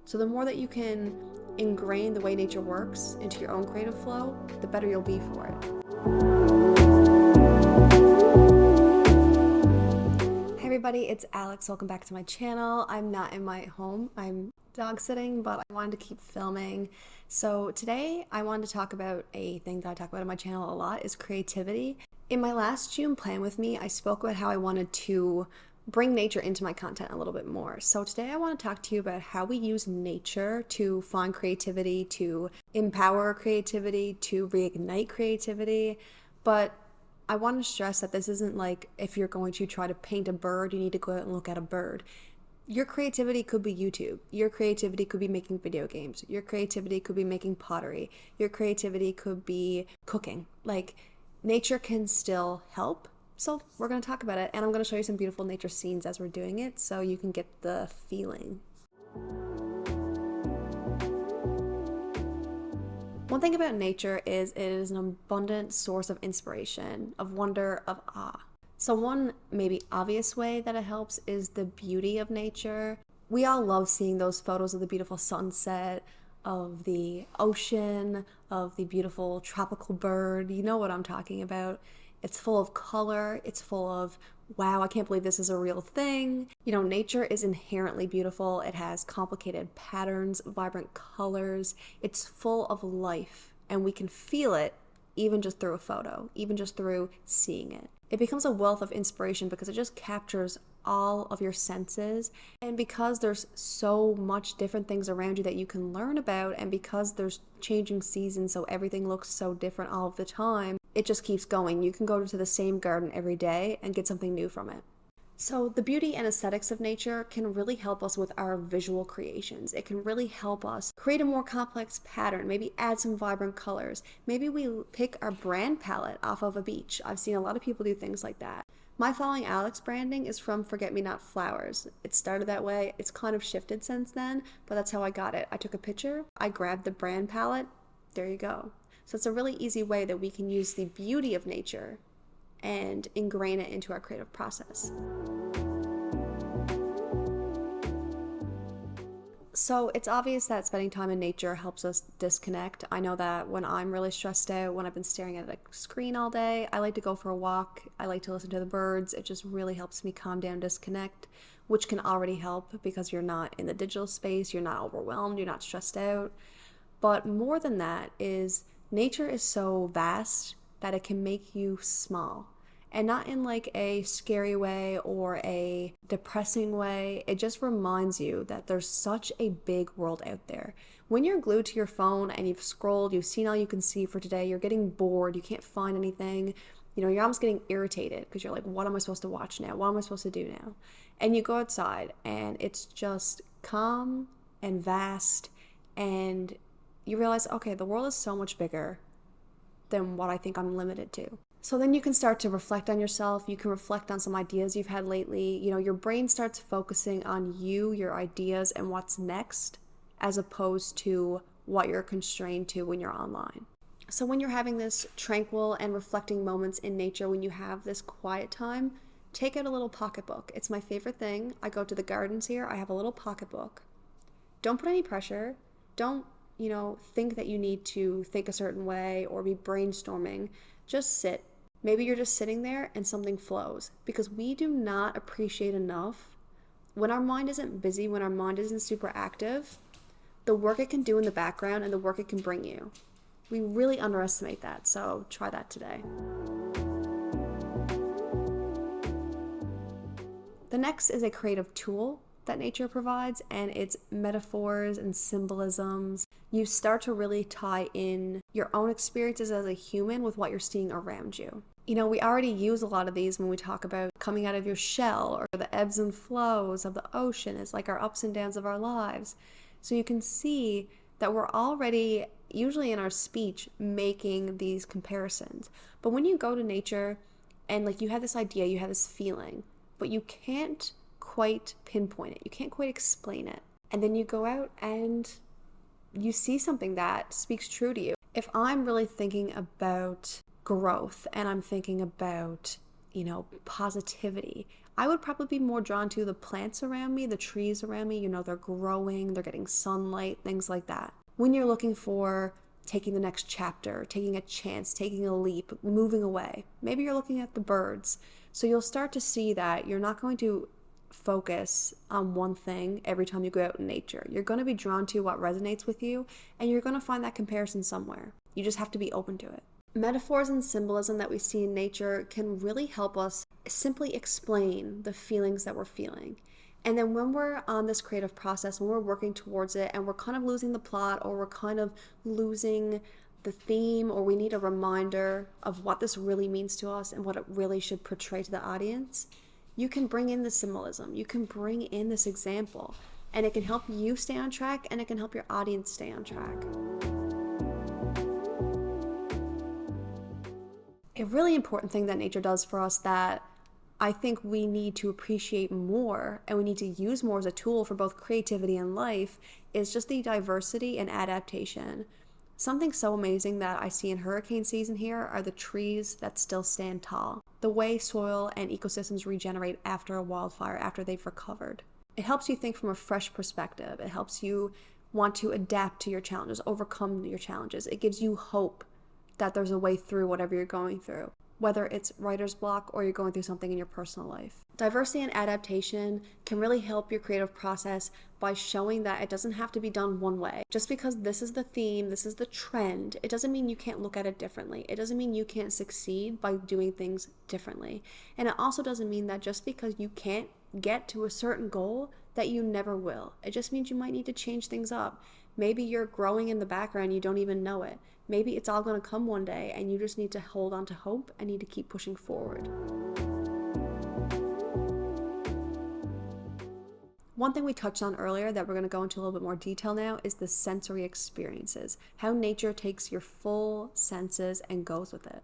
So the more that you can ingrain the way nature works into your own creative flow, the better you'll be for it. Hey everybody, it's Alex. Welcome back to my channel. I'm not in my home. I'm dog sitting, but I wanted to keep filming. So today I wanted to talk about a thing that I talk about on my channel a lot, is creativity. In my last June Plan With Me, I spoke about how I wanted to bring nature into my content a little bit more. So today I want to talk to you about how we use nature to find creativity, to empower creativity, to reignite creativity. But I want to stress that this isn't like if you're going to try to paint a bird, you need to go out and look at a bird. Your creativity could be YouTube. Your creativity could be making video games. Your creativity could be making pottery. Your creativity could be cooking. Like, nature can still help. So we're going to talk about it, and I'm going to show you some beautiful nature scenes as we're doing it so you can get the feeling. One thing about nature is it is an abundant source of inspiration, of wonder, of awe. So one maybe obvious way that it helps is the beauty of nature. We all love seeing those photos of the beautiful sunset, of the ocean, of the beautiful tropical bird. You know what I'm talking about. It's full of color. It's full of, wow, I can't believe this is a real thing. You know, nature is inherently beautiful. It has complicated patterns, vibrant colors. It's full of life, and we can feel it even just through a photo, even just through seeing it. It becomes a wealth of inspiration because it just captures all of your senses. And because there's so much different things around you that you can learn about, and because there's changing seasons, so everything looks so different all of the time, it just keeps going. You can go to the same garden every day and get something new from it. So the beauty and aesthetics of nature can really help us with our visual creations. It can really help us create a more complex pattern, maybe add some vibrant colors. Maybe we pick our brand palette off of a beach. I've seen a lot of people do things like that. My followingalexx branding is from Forget-Me-Not Flowers. It started that way. It's kind of shifted since then, but that's how I got it. I took a picture, I grabbed the brand palette, there you go. So it's a really easy way that we can use the beauty of nature and ingrain it into our creative process. So it's obvious that spending time in nature helps us disconnect. I know that when I'm really stressed out, when I've been staring at a screen all day, I like to go for a walk. I like to listen to the birds. It just really helps me calm down, disconnect, which can already help because you're not in the digital space, you're not overwhelmed, you're not stressed out. But more than that is nature is so vast that it can make you small. And not in like a scary way or a depressing way. It just reminds you that there's such a big world out there. When you're glued to your phone and you've scrolled, you've seen all you can see for today, you're getting bored, you can't find anything, you know, you're almost getting irritated because you're like, what am I supposed to watch now? What am I supposed to do now? And you go outside and it's just calm and vast, and you realize, okay, the world is so much bigger than what I think I'm limited to. So then you can start to reflect on yourself. You can reflect on some ideas you've had lately. You know, your brain starts focusing on you, your ideas, and what's next, as opposed to what you're constrained to when you're online. So when you're having this tranquil and reflecting moments in nature, when you have this quiet time, take out a little pocketbook. It's my favorite thing. I go to the gardens here. I have a little pocketbook. Don't put any pressure. Don't, think that you need to think a certain way or be brainstorming. Just sit. Maybe you're just sitting there and something flows, because we do not appreciate enough when our mind isn't busy, when our mind isn't super active, the work it can do in the background and the work it can bring you. We really underestimate that, so try that today. The next is a creative tool that nature provides, and it's metaphors and symbolisms. You start to really tie in your own experiences as a human with what you're seeing around you. You know, we already use a lot of these when we talk about coming out of your shell, or the ebbs and flows of the ocean. It's like our ups and downs of our lives. So you can see that we're already, usually in our speech, making these comparisons. But when you go to nature and like you have this idea, you have this feeling, but you can't quite pinpoint it. You can't quite explain it. And then you go out and you see something that speaks true to you. If I'm really thinking about growth and I'm thinking about, positivity, I would probably be more drawn to the plants around me, the trees around me. They're growing, they're getting sunlight, things like that. When you're looking for taking the next chapter, taking a chance, taking a leap, moving away, maybe you're looking at the birds. So you'll start to see that you're not going to focus on one thing every time you go out in nature. You're going to be drawn to what resonates with you, and you're going to find that comparison somewhere. You just have to be open to it. Metaphors and symbolism that we see in nature can really help us simply explain the feelings that we're feeling. And then when we're on this creative process, when we're working towards it and we're kind of losing the plot, or we're kind of losing the theme, or we need a reminder of what this really means to us and what it really should portray to the audience, you can bring in the symbolism, you can bring in this example, and it can help you stay on track, and it can help your audience stay on track. A really important thing that nature does for us that I think we need to appreciate more, and we need to use more as a tool for both creativity and life, is just the diversity and adaptation. Something so amazing that I see in hurricane season here are the trees that still stand tall. The way soil and ecosystems regenerate after a wildfire, after they've recovered. It helps you think from a fresh perspective. It helps you want to adapt to your challenges, overcome your challenges. It gives you hope that there's a way through whatever you're going through, whether it's writer's block or you're going through something in your personal life. Diversity and adaptation can really help your creative process by showing that it doesn't have to be done one way. Just because this is the theme, this is the trend, it doesn't mean you can't look at it differently. It doesn't mean you can't succeed by doing things differently. And it also doesn't mean that just because you can't get to a certain goal that you never will. It just means you might need to change things up. Maybe you're growing in the background, you don't even know it. Maybe it's all going to come one day and you just need to hold on to hope and need to keep pushing forward. One thing we touched on earlier that we're going to go into a little bit more detail now is the sensory experiences, how nature takes your full senses and goes with it.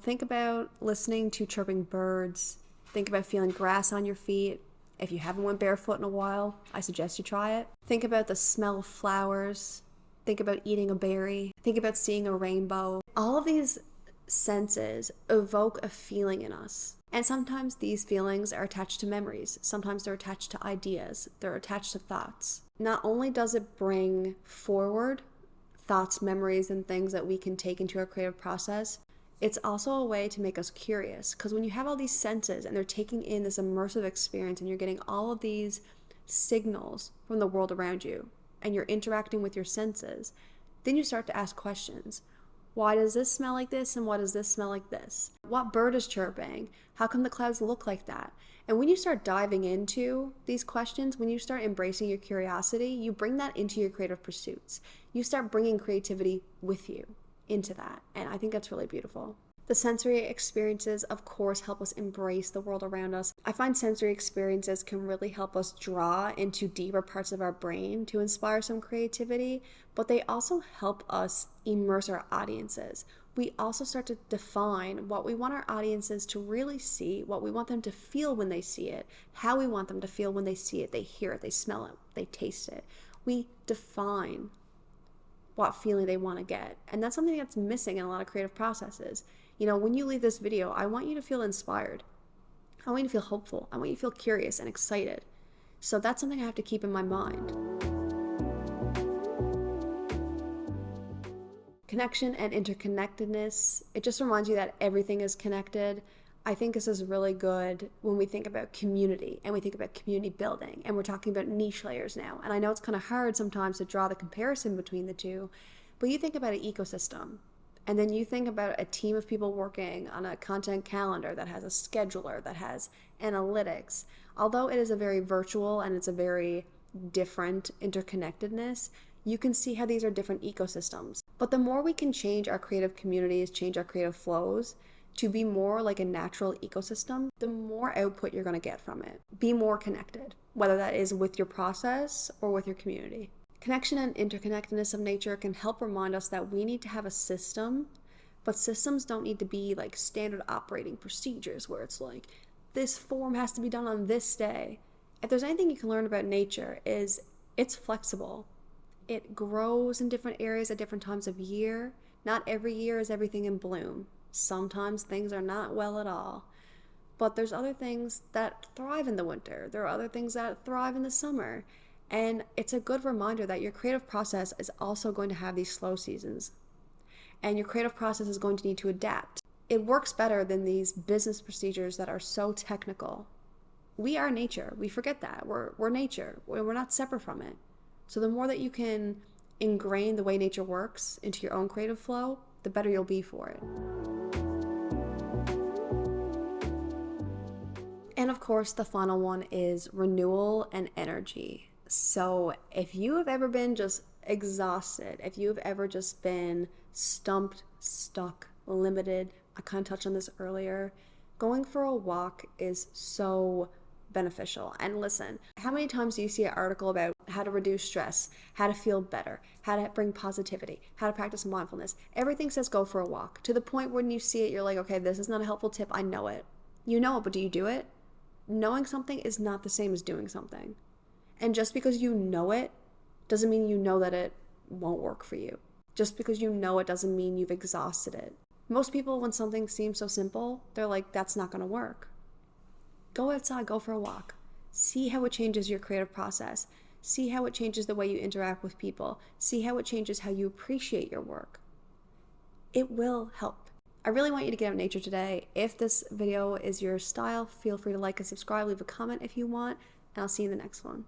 Think about listening to chirping birds, think about feeling grass on your feet. If you haven't went barefoot in a while, I suggest you try it. Think about the smell of flowers. Think about eating a berry. Think about seeing a rainbow. All of these senses evoke a feeling in us. And sometimes these feelings are attached to memories. Sometimes they're attached to ideas. They're attached to thoughts. Not only does it bring forward thoughts, memories, and things that we can take into our creative process, it's also a way to make us curious. Because when you have all these senses and they're taking in this immersive experience and you're getting all of these signals from the world around you, and you're interacting with your senses, then you start to ask questions. Why does this smell like this, and why does this smell like this? What bird is chirping? How come the clouds look like that? And when you start diving into these questions, when you start embracing your curiosity, you bring that into your creative pursuits. You start bringing creativity with you into that, and I think that's really beautiful. The sensory experiences, of course, help us embrace the world around us. I find sensory experiences can really help us draw into deeper parts of our brain to inspire some creativity, but they also help us immerse our audiences. We also start to define what we want our audiences to really see, what we want them to feel when they see it, how we want them to feel when they see it, they hear it, they smell it, they taste it. We define what feeling they want to get. And that's something that's missing in a lot of creative processes. When you leave this video, I want you to feel inspired. I want you to feel hopeful. I want you to feel curious and excited. So that's something I have to keep in my mind. Connection and interconnectedness. It just reminds you that everything is connected. I think this is really good when we think about community and we think about community building, and we're talking about niche layers now. And I know it's kind of hard sometimes to draw the comparison between the two, but you think about an ecosystem. And then you think about a team of people working on a content calendar that has a scheduler, that has analytics. Although it is a very virtual and it's a very different interconnectedness, you can see how these are different ecosystems. But the more we can change our creative communities, change our creative flows to be more like a natural ecosystem, the more output you're going to get from it. Be more connected, whether that is with your process or with your community. Connection and interconnectedness of nature can help remind us that we need to have a system, but systems don't need to be like standard operating procedures where it's like, this form has to be done on this day. If there's anything you can learn about nature, is it's flexible. It grows in different areas at different times of year. Not every year is everything in bloom. Sometimes things are not well at all. But there's other things that thrive in the winter. There are other things that thrive in the summer. And it's a good reminder that your creative process is also going to have these slow seasons. And your creative process is going to need to adapt. It works better than these business procedures that are so technical. We are nature. We forget that. We're nature. We're not separate from it. So the more that you can ingrain the way nature works into your own creative flow, the better you'll be for it. And of course, the final one is renewal and energy. So if you have ever been just exhausted, if you have ever just been stumped, stuck, limited, I kind of touched on this earlier, going for a walk is so beneficial. And listen, how many times do you see an article about how to reduce stress, how to feel better, how to bring positivity, how to practice mindfulness? Everything says go for a walk, to the point when you see it, you're like, okay, this is not a helpful tip. I know it. You know it, but do you do it? Knowing something is not the same as doing something. And just because you know it doesn't mean you know that it won't work for you. Just because you know it doesn't mean you've exhausted it. Most people, when something seems so simple, they're like, that's not going to work. Go outside, go for a walk. See how it changes your creative process. See how it changes the way you interact with people. See how it changes how you appreciate your work. It will help. I really want you to get out in nature today. If this video is your style, feel free to like and subscribe, leave a comment if you want, and I'll see you in the next one.